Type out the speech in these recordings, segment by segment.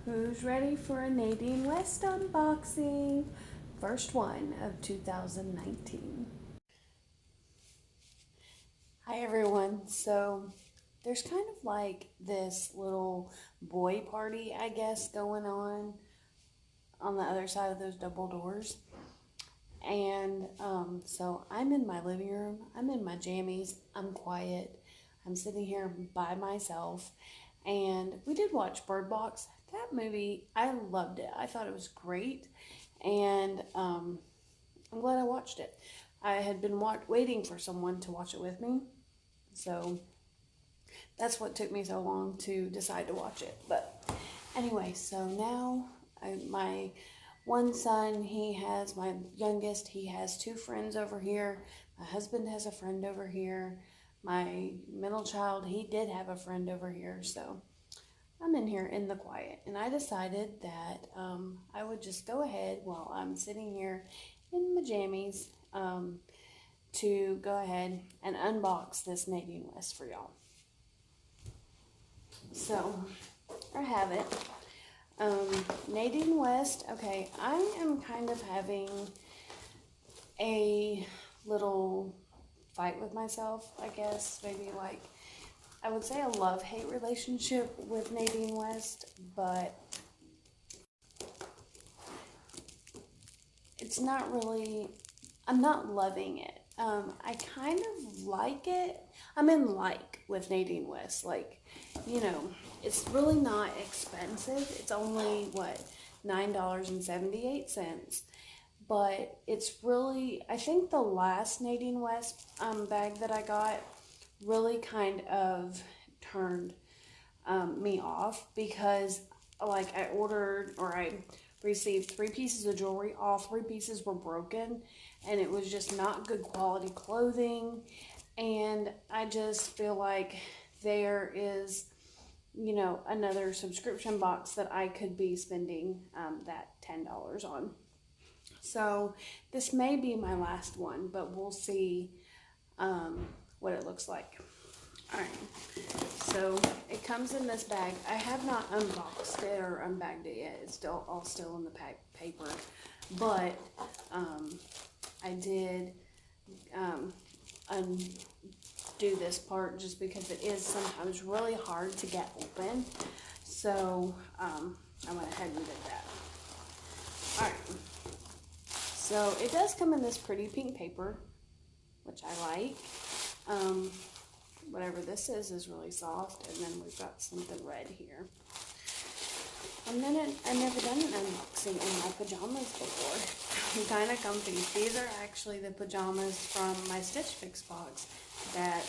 Who's ready for a Nadine West unboxing? First one of 2019. Hi everyone. So there's kind of like this little boy party, I guess, going on the other side of those double doors. And so I'm in my living room. I'm in my jammies. I'm quiet. I'm sitting here by myself. And we did watch Bird Box. That movie, I loved it. I thought it was great. And I'm glad I watched it. I had been waiting for someone to watch it with me. So that's what took me so long to decide to watch it. But anyway, so now my one son, my youngest, he has two friends over here. My husband has a friend over here. My middle child, he did have a friend over here. So I'm in here in the quiet. And I decided that I would just go ahead while I'm sitting here in my jammies to go ahead and unbox this Nadine West for y'all. So I have it. Nadine West, okay, I am kind of having a little fight with myself, I guess. Maybe like, I would say a love-hate relationship with Nadine West, but it's not really, I'm not loving it. I kind of like it. I'm in like with Nadine West. Like, you know, it's really not expensive. It's only, what, $9.78. But it's really, I think the last Nadine West bag that I got really kind of turned me off because, like, I received 3 pieces of jewelry. All 3 pieces were broken, and it was just not good quality clothing. And I just feel like there is, you know, another subscription box that I could be spending that $10 on. So this may be my last one, but we'll see what it looks like. All right, so it comes in this bag. I have not unboxed it or unbagged it yet. It's all still in the paper, but I did undo this part just because it is sometimes really hard to get open. So I went ahead and did that. All right. So it does come in this pretty pink paper, which I like. Whatever this is really soft. And then we've got something red here. I've never done an unboxing in my pajamas before. I'm kind of comfy. These are actually the pajamas from my Stitch Fix box that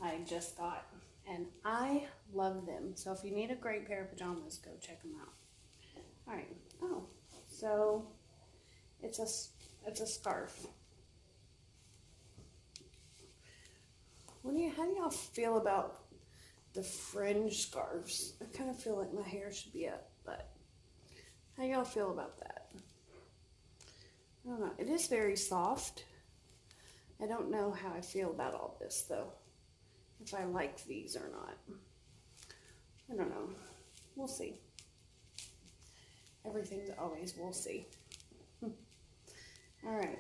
I just got. And I love them. So if you need a great pair of pajamas, go check them out. All right. Oh, so it's a scarf. How do y'all feel about the fringe scarves? I kind of feel like my hair should be up, but how y'all feel about that? I don't know. It is very soft. I don't know how I feel about all this, though. If I like these or not. I don't know. We'll see. Everything's always we'll see. All right.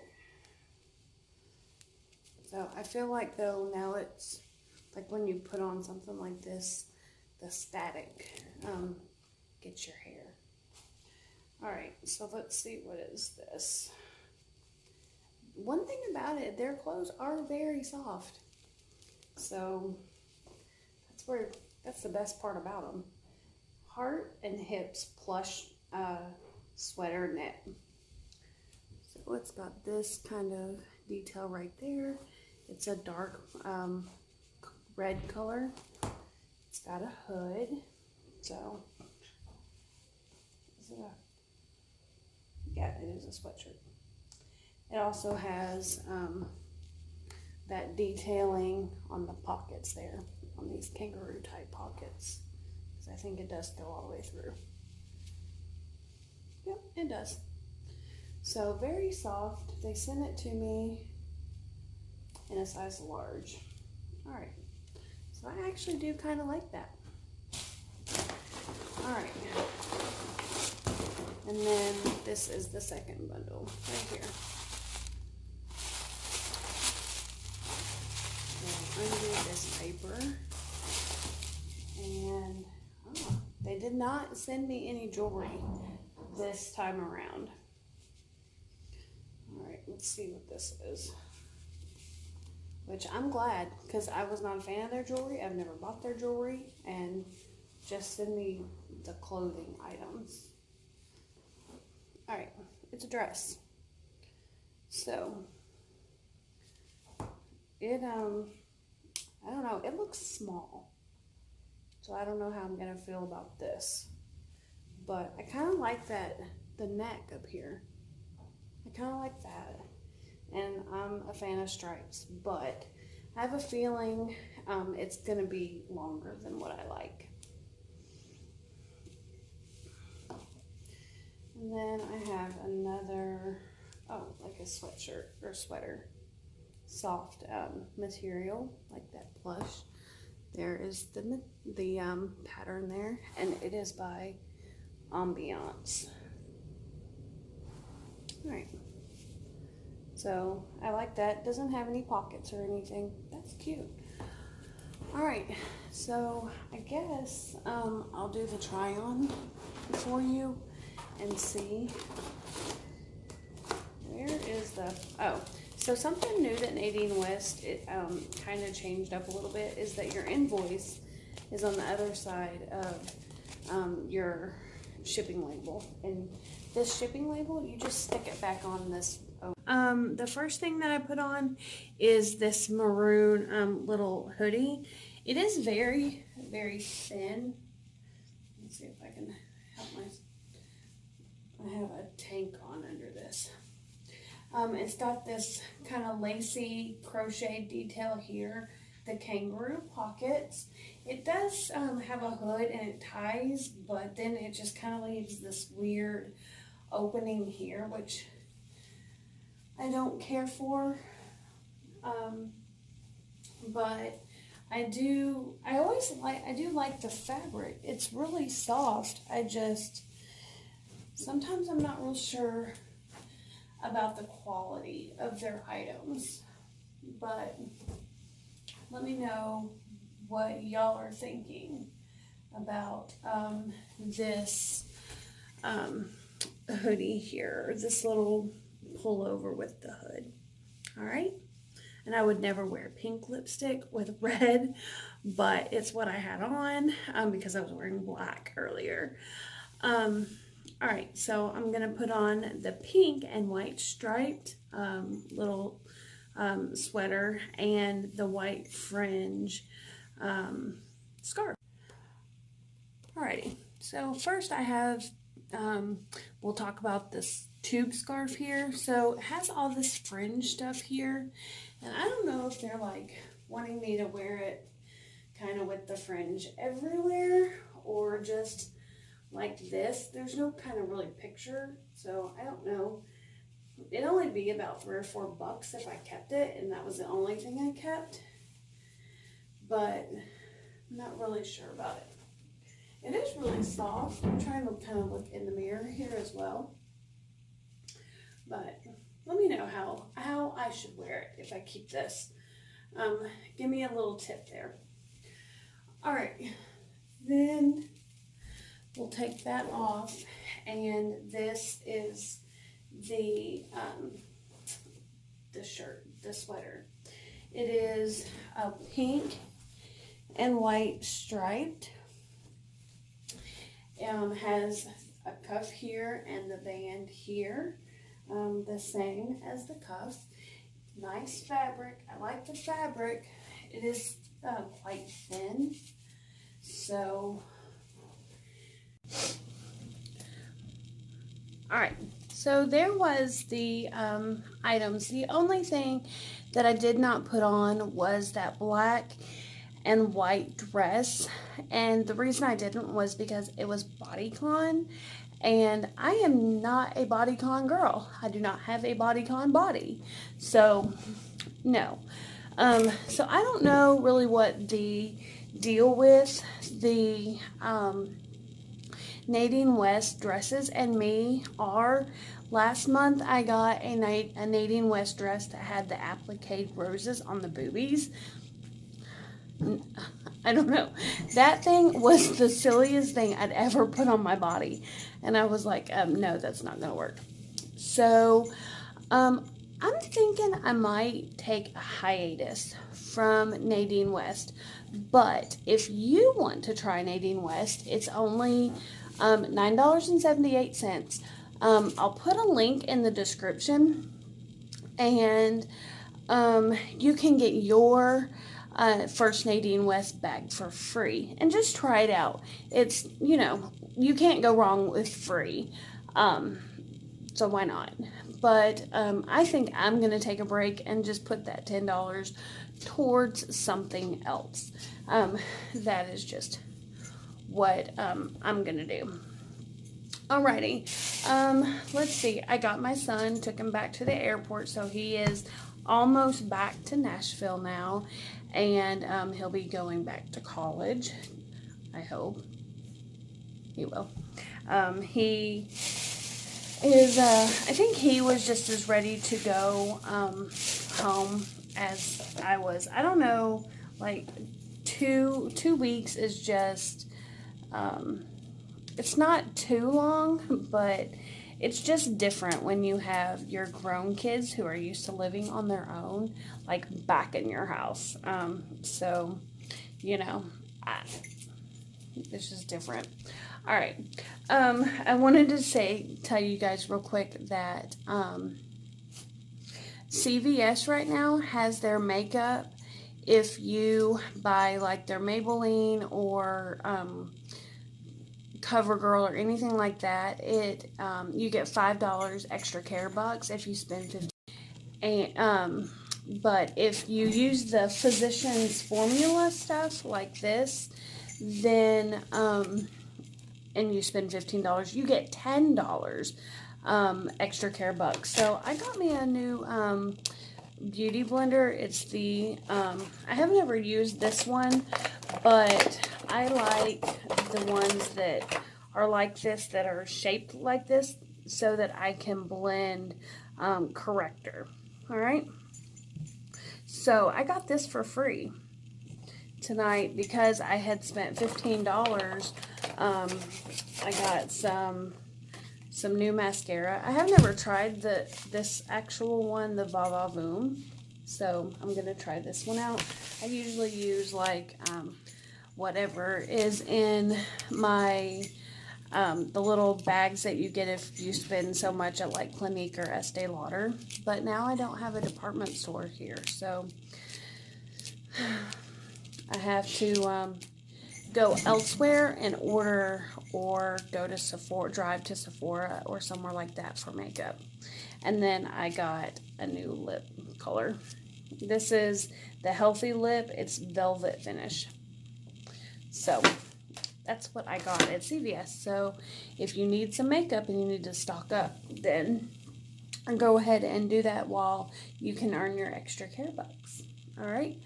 So I feel like, though, now it's like when you put on something like this, the static gets your hair. All right, so let's see, what is this? One thing about it, their clothes are very soft. So that's the best part about them. Heart and hips plush sweater knit. So it's got this kind of detail right there. It's a dark red color. It's got a hood. So, yeah, it is a sweatshirt. It also has that detailing on the pockets there, on these kangaroo type pockets. Because I think it does go all the way through. Yep, it does. So very soft. They sent it to me in a size large. All right, so I actually do kind of like that. Alright. And then this is the second bundle right here. So undo this paper. And they did not send me any jewelry this time around. Alright, let's see what this is. Which I'm glad, because I was not a fan of their jewelry. I've never bought their jewelry. And just send me the clothing items. Alright, it's a dress. So, it, I don't know, it looks small. So I don't know how I'm going to feel about this. But I kind of like that, the neck up here. I kind of like that. And I'm a fan of stripes. But I have a feeling it's going to be longer than what I like. And then I have another, like a sweatshirt or sweater. Soft material, like that plush. There is the pattern there, and it is by Ambiance. Alright, so I like that. Doesn't have any pockets or anything. That's cute. Alright, so I guess I'll do the try on for you and see. Where is the, so something new that Nadine West, it kind of changed up a little bit, is that your invoice is on the other side of your shipping label. And this shipping label, you just stick it back on this. The first thing that I put on is this maroon little hoodie. It is very, very thin. Let's see if I can help I have a tank on under this. It's got this kind of lacy crochet detail here, the kangaroo pockets. It does have a hood and it ties, but then it just kind of leaves this weird opening here, which I don't care for. But I do like the fabric. It's really soft. Sometimes I'm not real sure about the quality of their items, but let me know what y'all are thinking about this hoodie here, or this little pullover with the hood. All right, and I would never wear pink lipstick with red, but it's what I had on because I was wearing black earlier. All right, so I'm going to put on the pink and white striped little sweater and the white fringe scarf. Alrighty, so first I have, we'll talk about this tube scarf here. So it has all this fringe stuff here, and I don't know if they're like wanting me to wear it kind of with the fringe everywhere or just like this. There's no kind of really picture, so I don't know. It'd only be about $3 or $4 if I kept it, and that was the only thing I kept. But I'm not really sure about it. It is really soft. I'm trying to kind of look in the mirror here as well. But let me know how I should wear it if I keep this. Give me a little tip there. All right, then we'll take that off, and this is the shirt, the sweater. It is a pink and white striped. Has a cuff here and the band here, the same as the cuff. Nice fabric. I like the fabric. It is quite thin, so. Alright, so there was the items. The only thing that I did not put on was that black and white dress, and the reason I didn't was because it was bodycon, and I am not a bodycon girl. I do not have a bodycon body, so no. So I don't know really what the deal with the Nadine West dresses and me are. Last month I got a Nadine West dress that had the applique roses on the boobies. I don't know. That thing was the silliest thing I'd ever put on my body. And I was like, no, that's not going to work. So, I'm thinking I might take a hiatus from Nadine West. But if you want to try Nadine West, it's only $9.78. I'll put a link in the description, and you can get your first Nadine West bag for free and just try it out. It's, you can't go wrong with free. So why not? But I think I'm going to take a break and just put that $10 towards something else. That is just what I'm going to do. Alrighty. Let's see. I got my son, took him back to the airport, so he is almost back to Nashville now, and he'll be going back to college. I hope he will. He is, I think he was just as ready to go home as I was. I don't know, like 2 weeks is just, it's not too long, but it's just different when you have your grown kids who are used to living on their own, like back in your house. So, it's just different. All right. I wanted to tell you guys real quick that CVS right now has their makeup. If you buy like their Maybelline or CoverGirl or anything like that, you get $5 extra care bucks if you spend 50. And but if you use the Physicians Formula stuff like this, then and you spend $15, you get $10 extra care bucks. So I got me a new beauty blender. It's the I haven't ever used this one, but I like the ones that are like this, that are shaped like this, so that I can blend corrector. All right. So I got this for free tonight because I had spent $15. I got some new mascara. I have never tried this actual one, the Va Va Voom. So I'm gonna try this one out. I usually use like whatever is in my the little bags that you get if you spend so much at like Clinique or Estee Lauder. But now I don't have a department store here, so I have to go elsewhere and order, or go to Sephora, drive to Sephora or somewhere like that for makeup. And then I got a new lip color. This is the Healthy Lip. It's velvet finish. So that's what I got at CVS. So if you need some makeup and you need to stock up, then go ahead and do that while you can earn your extra care bucks. All right.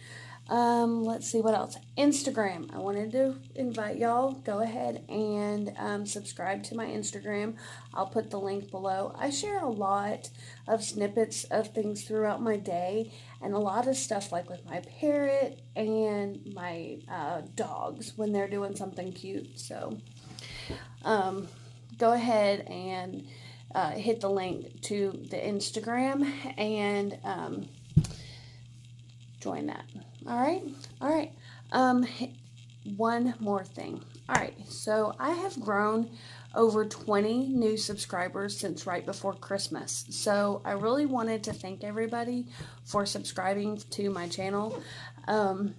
Let's see what else. Instagram. I wanted to invite y'all. Go ahead and subscribe to my Instagram. I'll put the link below. I share a lot of snippets of things throughout my day, and a lot of stuff like with my parrot and my dogs when they're doing something cute. So go ahead and hit the link to the Instagram and join that. All right. One more thing. All right, so I have grown over 20 new subscribers since right before Christmas. So I really wanted to thank everybody for subscribing to my channel. My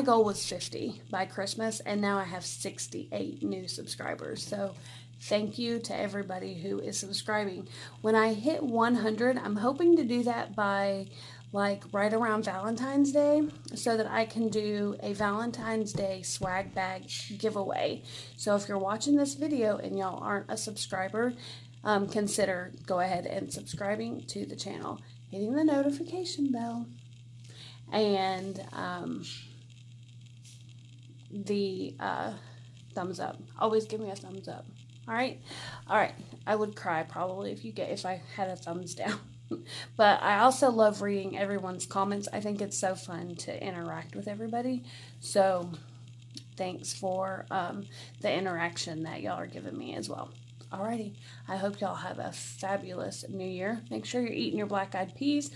goal was 50 by Christmas, and now I have 68 new subscribers. So thank you to everybody who is subscribing. When I hit 100, I'm hoping to do that by like right around Valentine's Day, so that I can do a Valentine's Day swag bag giveaway. So if you're watching this video and y'all aren't a subscriber, consider go ahead and subscribing to the channel, hitting the notification bell, and thumbs up. Always give me a thumbs up. All right, all right. I would cry probably if I had a thumbs down. But I also love reading everyone's comments. I think it's so fun to interact with everybody. So thanks for the interaction that y'all are giving me as well. Alrighty, I hope y'all have a fabulous new year. Make sure you're eating your black eyed peas.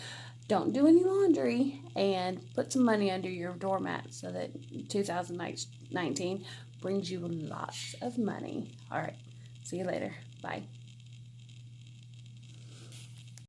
Don't do any laundry and put some money under your doormat so that 2019 brings you lots of money. All right, see you later. Bye.